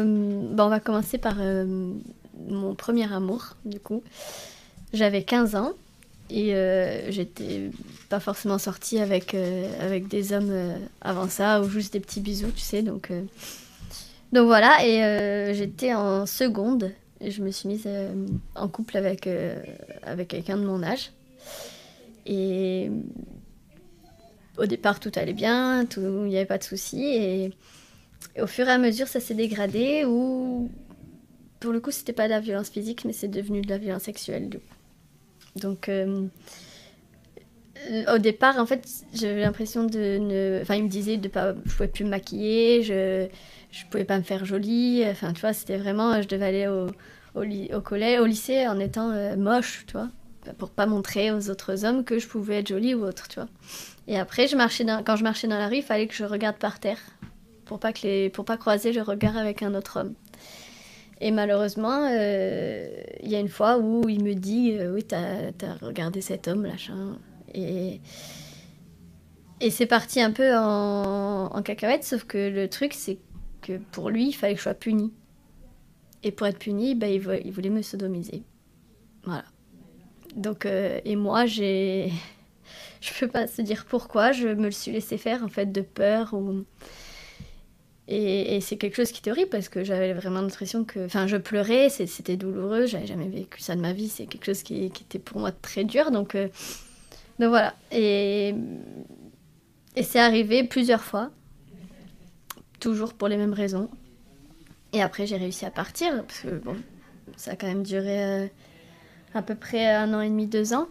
On va commencer par mon premier amour, du coup. J'avais 15 ans et j'étais pas forcément sortie avec des hommes avant ça, ou juste des petits bisous, tu sais. Donc voilà, et j'étais en seconde et je me suis mise en couple avec quelqu'un de mon âge. Et au départ, tout allait bien, il n'y avait pas de soucis. Et au fur et à mesure, ça s'est dégradé, ou pour le coup, c'était pas de la violence physique, mais c'est devenu de la violence sexuelle. Donc, au départ, en fait, j'avais l'impression de ne... Enfin, il me disait de pas... Je pouvais plus me maquiller, je pouvais pas me faire jolie. Enfin, tu vois, c'était vraiment... Je devais aller au collège, au lycée en étant moche, tu vois, pour pas montrer aux autres hommes que je pouvais être jolie ou autre, tu vois. Et après, quand je marchais dans la rue, il fallait que je regarde par terre pour pas croiser le regard avec un autre homme. Et malheureusement, il y a une fois où il me dit oui, t'as regardé cet homme, machin. Et, et c'est parti un peu en cacahuète, sauf que le truc, c'est que pour lui, il fallait que je sois punie. Et pour être punie, il voulait me sodomiser. Voilà. Donc, et moi, je peux pas se dire pourquoi, je me le suis laissé faire, en fait, de peur ou... Et c'est quelque chose qui était horrible parce que j'avais vraiment l'impression que... Enfin, je pleurais, c'était douloureux, j'avais jamais vécu ça de ma vie, c'est quelque chose qui était pour moi très dur, donc voilà. Et c'est arrivé plusieurs fois, toujours pour les mêmes raisons. Et après, j'ai réussi à partir, parce que bon, ça a quand même duré à peu près 1 an et demi, 2 ans.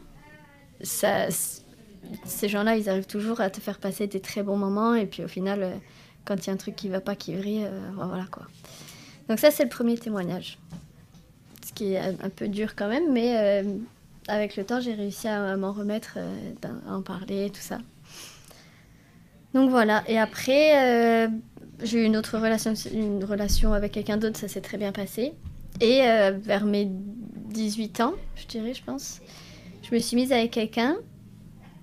Ces gens-là, ils arrivent toujours à te faire passer des très bons moments, et puis au final, quand il y a un truc qui va pas, qui vrille, voilà quoi. Donc ça, c'est le premier témoignage. Ce qui est un peu dur quand même, mais avec le temps, j'ai réussi à m'en remettre, à en parler, tout ça. Donc voilà, et après, j'ai eu une relation avec quelqu'un d'autre, ça s'est très bien passé. Et vers mes 18 ans, je dirais, je pense, je me suis mise avec quelqu'un,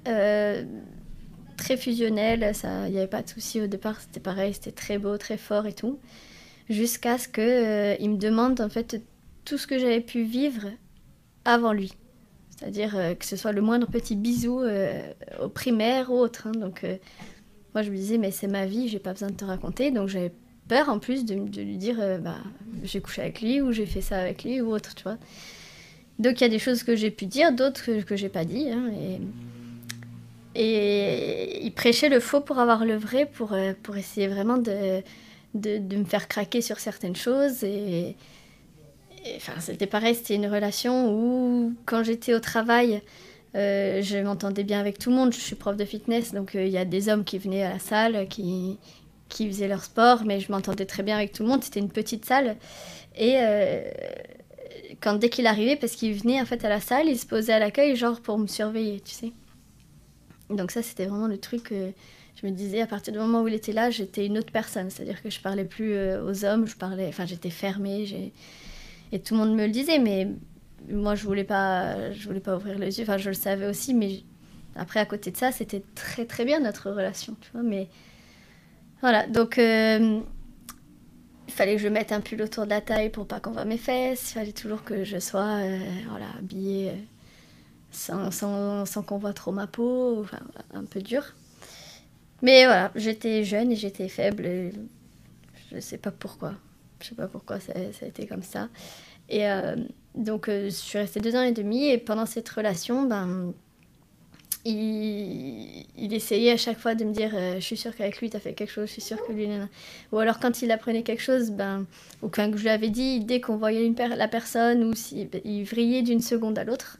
très fusionnel, il n'y avait pas de souci au départ, c'était pareil, c'était très beau, très fort et tout. Jusqu'à ce qu'il me demande en fait tout ce que j'avais pu vivre avant lui. C'est-à-dire que ce soit le moindre petit bisou au primaire ou autre. Hein. Donc moi je me disais mais c'est ma vie, j'ai pas besoin de te raconter. Donc j'avais peur en plus de lui dire j'ai couché avec lui ou j'ai fait ça avec lui ou autre, tu vois. Donc il y a des choses que j'ai pu dire, d'autres que j'ai pas dit. Hein, et il prêchait le faux pour avoir le vrai, pour essayer vraiment de me faire craquer sur certaines choses. Enfin, c'était pareil, c'était une relation où, quand j'étais au travail, je m'entendais bien avec tout le monde. Je suis prof de fitness, donc il y a des hommes qui venaient à la salle, qui faisaient leur sport, mais je m'entendais très bien avec tout le monde. C'était une petite salle. Et dès qu'il arrivait, parce qu'il venait en fait à la salle, il se posait à l'accueil, genre pour me surveiller, tu sais. Donc ça, c'était vraiment le truc que je me disais, à partir du moment où il était là, j'étais une autre personne. C'est-à-dire que je parlais plus aux hommes, j'étais fermée, et tout le monde me le disait, mais moi, je voulais pas ouvrir les yeux. Enfin, je le savais aussi, mais après, à côté de ça, c'était très très bien notre relation, tu vois. Mais voilà, donc il fallait que je mette un pull autour de la taille pour pas qu'on voit mes fesses. Il fallait toujours que je sois habillée sans qu'on voit trop ma peau. Enfin, un peu dur. Mais voilà, j'étais jeune et j'étais faible. Et je sais pas pourquoi. Je sais pas pourquoi ça a été comme ça. Et donc, je suis restée 2 ans et demi. Et pendant cette relation, il essayait à chaque fois de me dire je suis sûre qu'avec lui, t'as fait quelque chose, je suis sûre que lui... Ou alors, quand il apprenait quelque chose, ou quand je lui avais dit, dès qu'on voyait la personne, ou il vrillait d'une seconde à l'autre.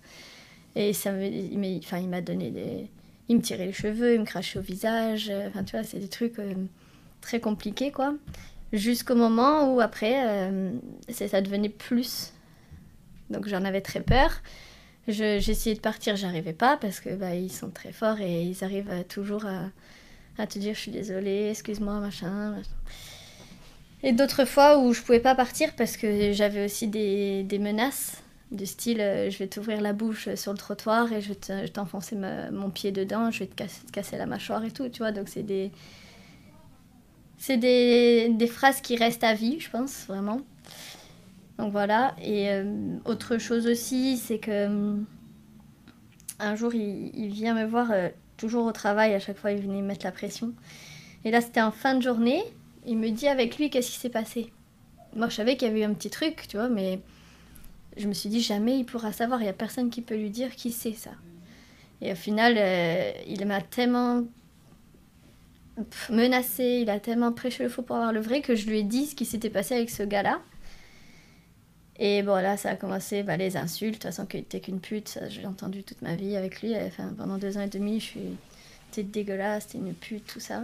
Et il m'a donné des... Il me tirait les cheveux, il me crachait au visage. Enfin, tu vois, c'est des trucs très compliqués, quoi. Jusqu'au moment où, après, ça devenait plus. Donc, j'en avais très peur. J'essayais de partir, j'arrivais pas, parce que ils sont très forts et ils arrivent toujours à te dire je suis désolée, excuse-moi, machin. Et d'autres fois où je pouvais pas partir parce que j'avais aussi des menaces. Du style, je vais t'ouvrir la bouche sur le trottoir et je vais t'enfoncer mon pied dedans, je vais te casser la mâchoire et tout, tu vois. Donc c'est des c'est des phrases qui restent à vie, je pense, vraiment. Donc voilà. Et autre chose aussi, c'est que un jour, il vient me voir, toujours au travail, à chaque fois, il venait me mettre la pression. Et là, c'était en fin de journée. Il me dit avec lui, qu'est-ce qui s'est passé? Moi, je savais qu'il y avait eu un petit truc, tu vois, mais je me suis dit, jamais il pourra savoir. Il n'y a personne qui peut lui dire qui c'est ça. Et au final, il m'a tellement menacé, il a tellement prêché le faux pour avoir le vrai que je lui ai dit ce qui s'était passé avec ce gars-là. Et bon, là, ça a commencé, les insultes, de toute façon, qu'il était qu'une pute, ça, j'ai entendu toute ma vie avec lui. Enfin, pendant 2 ans et demi, t'es dégueulasse, t'es une pute, tout ça.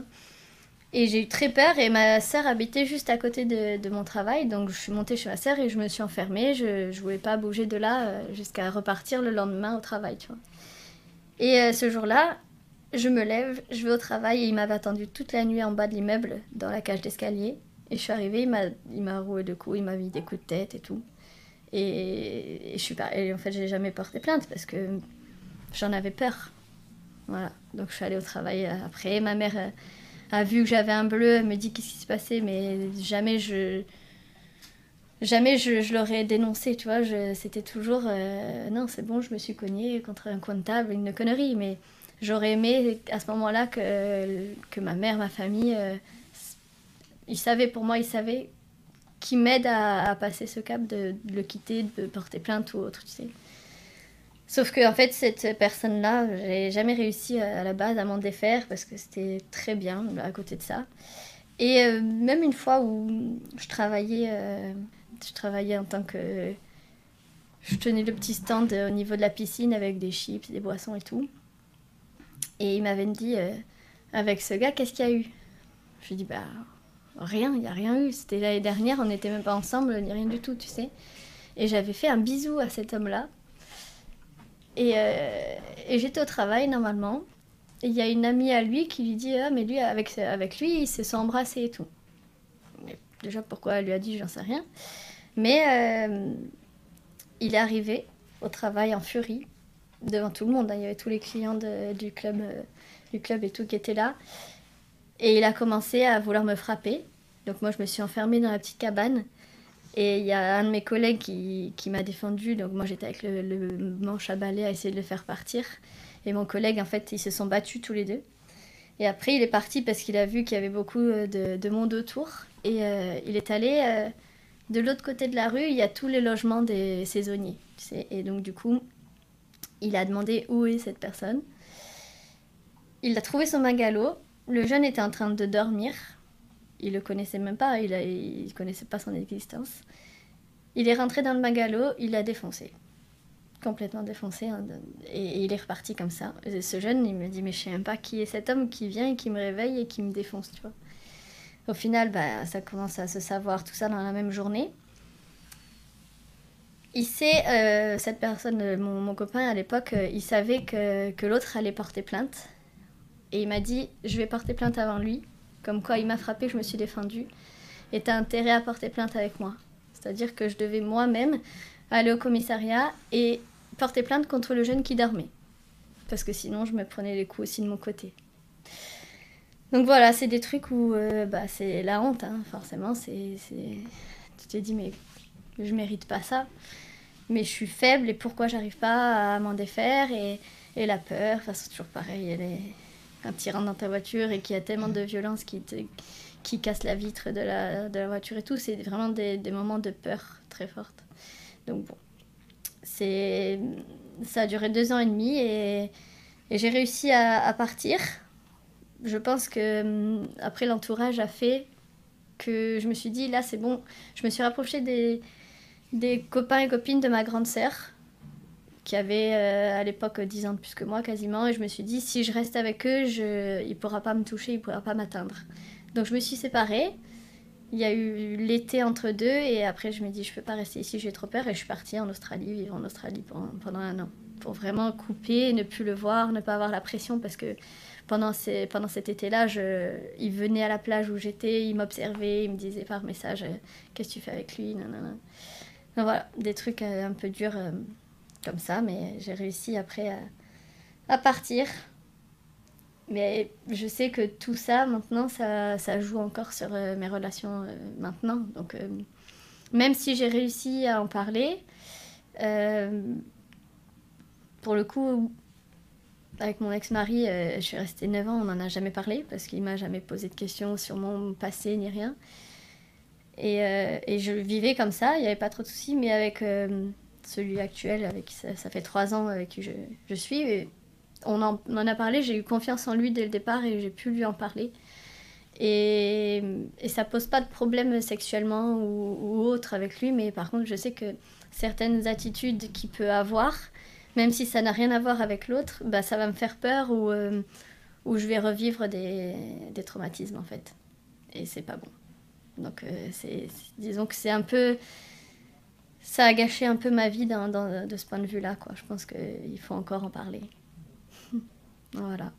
Et j'ai eu très peur, et ma sœur habitait juste à côté de mon travail, donc je suis montée chez ma sœur et je me suis enfermée. Je voulais pas bouger de là jusqu'à repartir le lendemain au travail, tu vois. Et ce jour-là, je me lève, je vais au travail, et il m'avait attendu toute la nuit en bas de l'immeuble, dans la cage d'escalier. Et je suis arrivée, il m'a roué de coups, il m'a mis des coups de tête et tout. Et en fait, j'ai jamais porté plainte parce que j'en avais peur. Voilà. Donc je suis allée au travail après. Ma mère a vu que j'avais un bleu, elle me dit qu'est-ce qui s'est passé, mais jamais je l'aurais dénoncé, tu vois. C'était toujours non, c'est bon, je me suis cognée contre un coin de table, une connerie. Mais j'aurais aimé à ce moment-là que ma mère, ma famille, ils savaient, pour moi, ils savaient, qui m'aide à passer ce cap de le quitter, de porter plainte ou autre, tu sais. Sauf que en fait, cette personne-là, j'ai jamais réussi à la base à m'en défaire parce que c'était très bien à côté de ça. Et même une fois où je travaillais en tant que... Je tenais le petit stand au niveau de la piscine avec des chips, des boissons et tout. Et il m'avait dit, avec ce gars, qu'est-ce qu'il y a eu? Je lui ai dit, rien, il n'y a rien eu. C'était l'année dernière, on n'était même pas ensemble, ni rien du tout, tu sais. Et j'avais fait un bisou à cet homme-là. Et j'étais au travail, normalement. Et il y a une amie à lui qui lui dit, ah, mais lui, avec lui, ils se sont embrassés et tout. Mais déjà, pourquoi elle lui a dit, j'en sais rien. Mais il est arrivé au travail en furie, devant tout le monde. Il y avait tous les clients du club et tout qui étaient là. Et il a commencé à vouloir me frapper. Donc moi, je me suis enfermée dans la petite cabane. Et il y a un de mes collègues qui m'a défendu. Donc moi, j'étais avec le manche à balai à essayer de le faire partir. Et mon collègue, en fait, ils se sont battus tous les deux. Et après, il est parti parce qu'il a vu qu'il y avait beaucoup de monde autour. Et il est allé de l'autre côté de la rue. Il y a tous les logements des saisonniers, tu sais. Et donc, du coup, il a demandé où est cette personne. Il a trouvé son bungalow. Le jeune était en train de dormir. Il le connaissait même pas, il connaissait pas son existence. Il est rentré dans le bungalow, il l'a défoncé. Complètement défoncé. Et il est reparti comme ça. Et ce jeune, il me dit, mais je sais même pas qui est cet homme qui vient et qui me réveille et qui me défonce, tu vois. Au final, ça commence à se savoir, tout ça dans la même journée. Il sait, cette personne, mon copain à l'époque, il savait que l'autre allait porter plainte. Et il m'a dit, je vais porter plainte avant lui. Comme quoi, il m'a frappé, je me suis défendue. Et t'as intérêt à porter plainte avec moi. C'est-à-dire que je devais moi-même aller au commissariat et porter plainte contre le jeune qui dormait. Parce que sinon, je me prenais les coups aussi de mon côté. Donc voilà, c'est des trucs où c'est la honte, hein, forcément. Tu te dis, mais je mérite pas ça. Mais je suis faible et pourquoi j'arrive pas à m'en défaire et la peur, c'est toujours pareil. Quand tu rentres dans ta voiture et qu'il y a tellement de violence qui casse la vitre de la voiture et tout, c'est vraiment des moments de peur très forte. Donc bon, ça a duré 2 ans et demi et j'ai réussi à partir. Je pense que après l'entourage a fait que je me suis dit, là c'est bon. Je me suis rapprochée des copains et copines de ma grande sœur, qui avait à l'époque 10 ans de plus que moi quasiment, et je me suis dit, si je reste avec eux, il ne pourra pas me toucher, il ne pourra pas m'atteindre. Donc je me suis séparée, il y a eu l'été entre deux, et après je me dis, je ne peux pas rester ici, j'ai trop peur, et je suis partie en Australie, vivre en Australie pendant 1 an, pour vraiment couper, ne plus le voir, ne pas avoir la pression, parce que pendant cet été-là, il venait à la plage où j'étais, il m'observait, il me disait par message, qu'est-ce que tu fais avec lui, nanana. Donc voilà, des trucs un peu durs comme ça, mais j'ai réussi après à partir. Mais je sais que tout ça, maintenant, ça joue encore sur mes relations maintenant. Donc, même si j'ai réussi à en parler, euh, pour le coup, avec mon ex-mari, je suis restée 9 ans, on n'en a jamais parlé parce qu'il m'a jamais posé de questions sur mon passé ni rien. Et je vivais comme ça, il n'y avait pas trop de soucis, mais avec celui actuel, avec ça fait 3 ans avec qui je suis, et on en a parlé, j'ai eu confiance en lui dès le départ et j'ai pu lui en parler. Et ça pose pas de problème sexuellement ou autre avec lui, mais par contre, je sais que certaines attitudes qu'il peut avoir, même si ça n'a rien à voir avec l'autre, bah, ça va me faire peur ou je vais revivre des traumatismes en fait. Et c'est pas bon. Donc, disons que c'est un peu. Ça a gâché un peu ma vie de ce point de vue-là, quoi. Je pense qu'il faut encore en parler. Voilà.